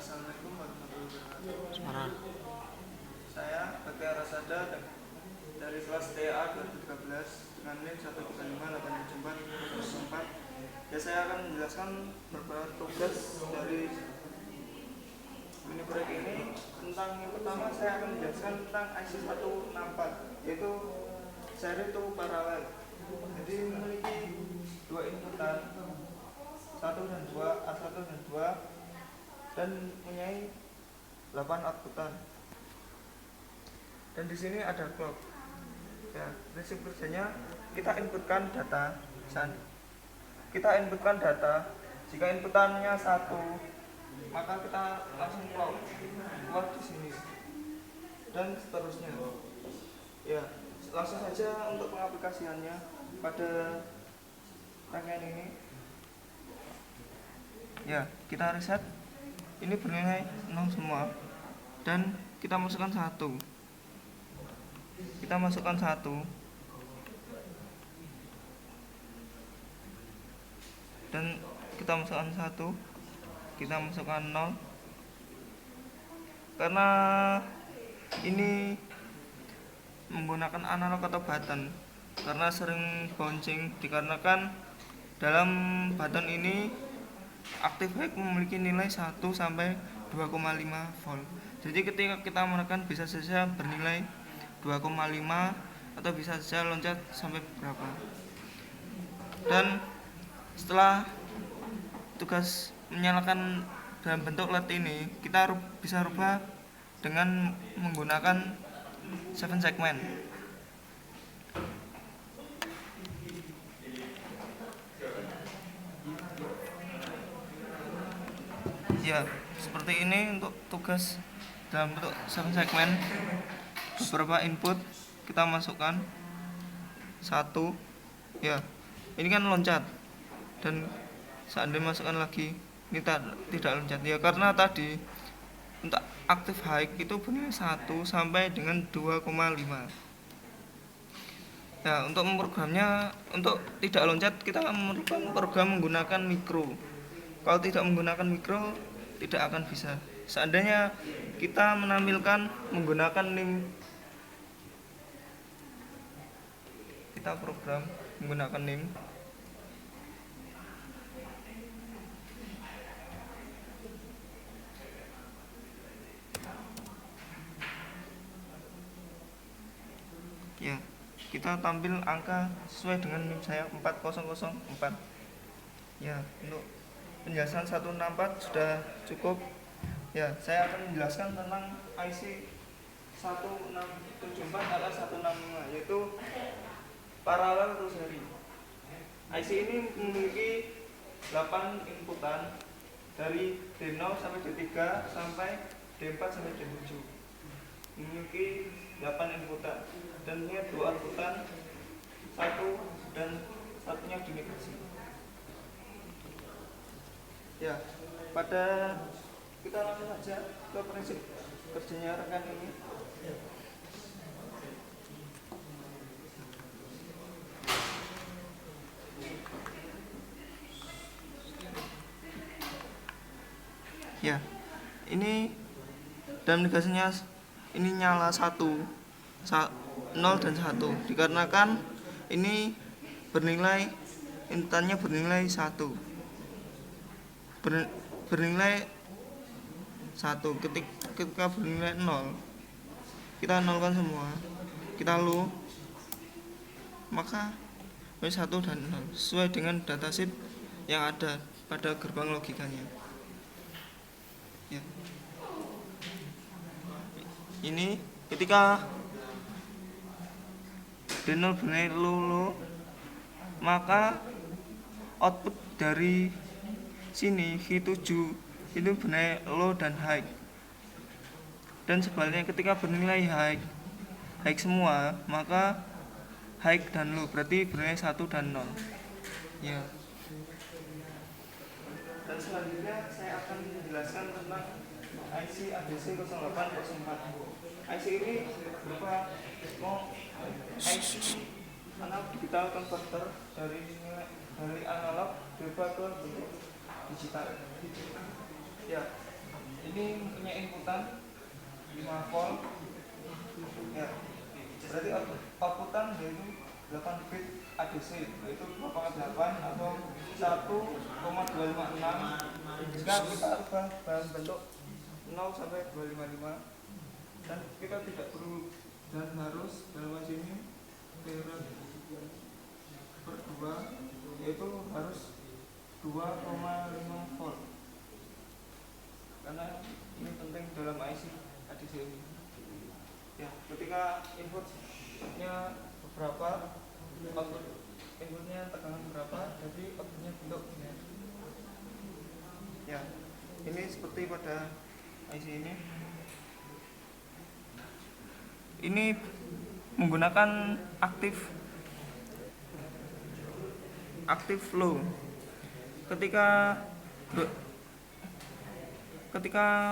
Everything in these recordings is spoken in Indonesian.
Assalamualaikum warahmatullahi Semarang. wabarakatuh. Saya Bakti Arasada dari kelas TA 2013 dengan NIM 135874004. Ya, saya akan menjelaskan beberapa tugas dari mini proyek ini. Tentang yang pertama, saya akan menjelaskan tentang IC 164, yaitu seri to paralel. Jadi memiliki dua inputan, 1 dan 2, A1 dan 2, dan mempunyai 8 outputan. Dan di sini ada clock. Ya, prinsip kerjanya kita inputkan data. Jika inputannya 1, maka kita langsung clock di sini. Dan seterusnya. Ya, langsung saja untuk pengaplikasiannya pada rangkaian ini. Ya, kita reset. Ini bernilai 0 semua. Dan kita masukkan 1. Dan kita masukkan 1. Kita masukkan 0. Karena ini menggunakan analog atau button, karena sering bouncing dikarenakan dalam button ini active high memiliki nilai 1 sampai 2,5 volt. Jadi ketika kita menekan bisa saja bernilai 2,5 atau bisa saja loncat sampai berapa. Dan setelah tugas menyalakan dalam bentuk LED ini, kita bisa rubah dengan menggunakan 7 segmen. Ya, seperti ini untuk tugas dalam bentuk 7 segmen. Beberapa input kita masukkan 1. Ya, ini kan loncat. Dan saat dimasukkan lagi, ini tidak loncat. Ya, karena tadi untuk active high itu bernilai 1 sampai dengan 2,5. Ya, untuk memprogramnya, untuk tidak loncat, kita memerlukan program menggunakan mikro. Kalau tidak menggunakan mikro, tidak akan bisa. Seandainya kita menampilkan menggunakan NIM, kita program menggunakan NIM. Ya, kita tampil angka sesuai dengan NIM saya 4004. Ya, untuk penjelasan 164 sudah cukup. Ya, saya akan menjelaskan tentang IC 1674 atau 165, yaitu paralel atau seri. IC ini memiliki 8 inputan dari D0 sampai D3 sampai D4 sampai D7. Memiliki 8 inputan dan punya 2 outputan, 1 dan satunya dinegasi. Ya, kita langsung saja ke prinsip kerjanya rekan ini. Ya, ini dalam negasinya ini nyala 0 dan 1 dikarenakan ini intannya bernilai 1. Bernilai 1. Ketika bernilai 0, kita nolkan semua, kita low, maka 1 dan 0 sesuai dengan datasheet yang ada pada gerbang logikanya. Ya. Ini ketika D0 bernilai low, maka output dari sini V7 itu bernilai low dan high. Dan sebaliknya ketika bernilai high semua, maka high dan low, berarti bernilai 1 dan 0. Ya. Dan selanjutnya saya akan menjelaskan tentang IC ADC 0804. IC ini berupa IC analog digital converter dari analog berubah ke bentuk digital. Ya, ini ini punya inputan 5 volt ya, berarti outputan yaitu 8 bit ADC, yaitu 2,8 atau 1,256. Jika kita ubah dalam bentuk 0 sampai 255, dan kita tidak perlu dan harus dalam sini per 2, yaitu harus 2,5 volt, karena ini penting dalam IC ADC ini ya. Ketika inputnya berapa, output inputnya tegangan berapa, jadi outputnya bentuk ya. Ini seperti pada IC ini menggunakan active low. Ketika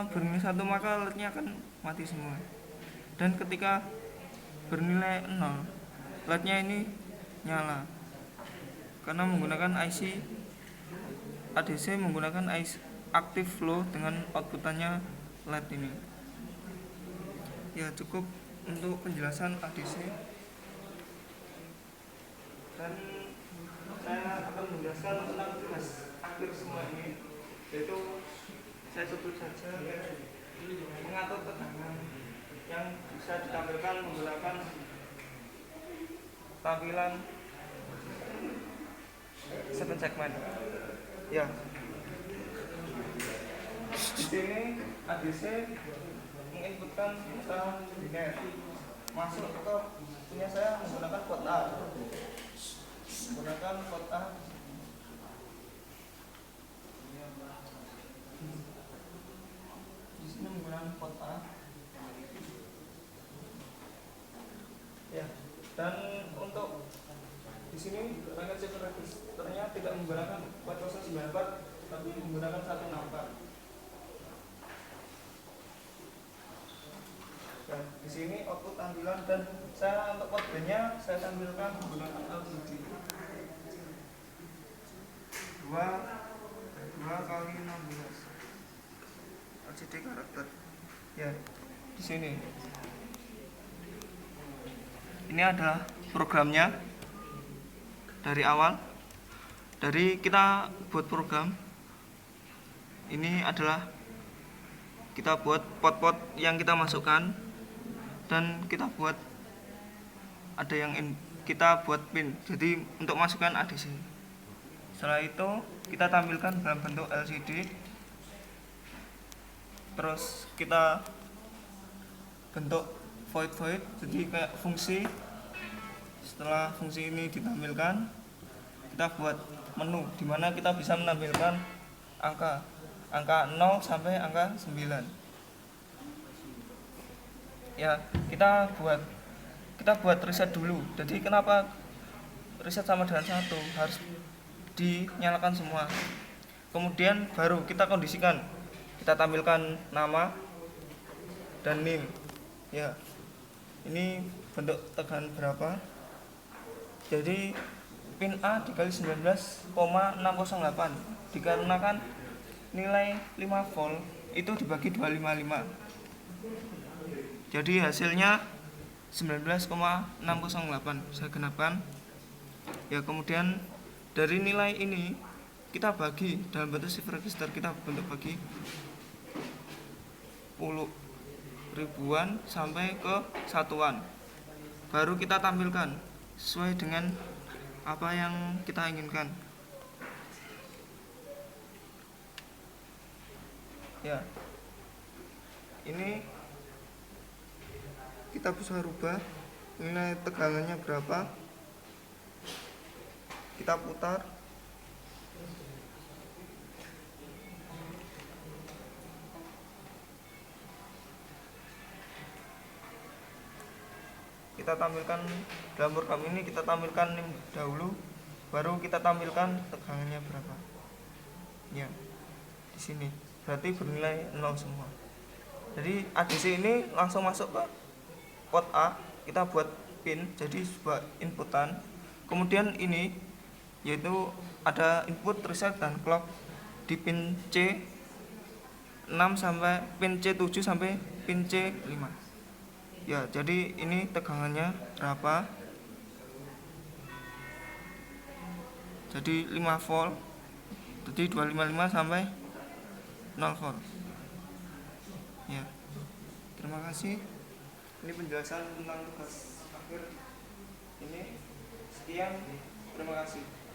bernilai 1 maka LED-nya akan mati semua, dan ketika bernilai 0 LED-nya ini nyala, karena menggunakan IC ADC menggunakan IC active flow dengan outputannya LED ini ya. Cukup untuk penjelasan ADC, dan saya akan menjelaskan tentang tugas akhir semua ini, yaitu saya sebut saja mengatur tegangan yang bisa ditampilkan menggunakan tampilan 7 segmen ya. Di sini ADC menginputkan data biner masuk ke punya saya menggunakan port A. Di sini menggunakan port A ya. Dan untuk di sini paket shift registernya tidak menggunakan 4094 tapi menggunakan 164. Dan di sini output tampilan, dan saya untuk port B-nya saya tampilkan menggunakan LCD 2 kali 16 LCD karakter ya. Di sini ini adalah programnya dari awal, dari kita buat program ini adalah kita buat pot-pot yang kita masukkan, dan kita buat ada yang kita buat pin, jadi untuk masukkan ADC. Setelah itu kita tampilkan dalam bentuk LCD, terus kita bentuk void, jadi kayak fungsi. Setelah fungsi ini ditampilkan, kita buat menu dimana kita bisa menampilkan angka 0 sampai angka 9 ya. Kita buat reset dulu. Jadi kenapa reset sama dengan 1, harus dinyalakan semua, kemudian baru kita kondisikan, kita tampilkan nama dan NIM ya. Ini bentuk tegangan berapa, jadi pin A dikali 19,608 dikarenakan nilai 5 volt itu dibagi 255, jadi hasilnya 19,608 saya genapkan ya. Kemudian dari nilai ini kita bagi dalam bentuk shift register, kita bentuk bagi 10 ribuan sampai ke satuan, baru kita tampilkan sesuai dengan apa yang kita inginkan ya. Ini kita bisa rubah nilai tegangannya berapa, kita putar, kita tampilkan dalam program ini, kita tampilkan NIM dahulu, baru kita tampilkan tegangannya berapa ya. Di sini berarti bernilai 0 semua. Jadi ADC ini langsung masuk ke port A, kita buat pin jadi sebuah inputan. Kemudian ini yaitu ada input, reset, dan clock. Di pin C 6 sampai pin C7 sampai pin C5. Ya, jadi ini tegangannya berapa? Jadi 5 volt. Jadi 255 sampai 0 volt. Ya. Terima kasih. Ini penjelasan tentang tugas akhir ini. Sekian. Terima kasih.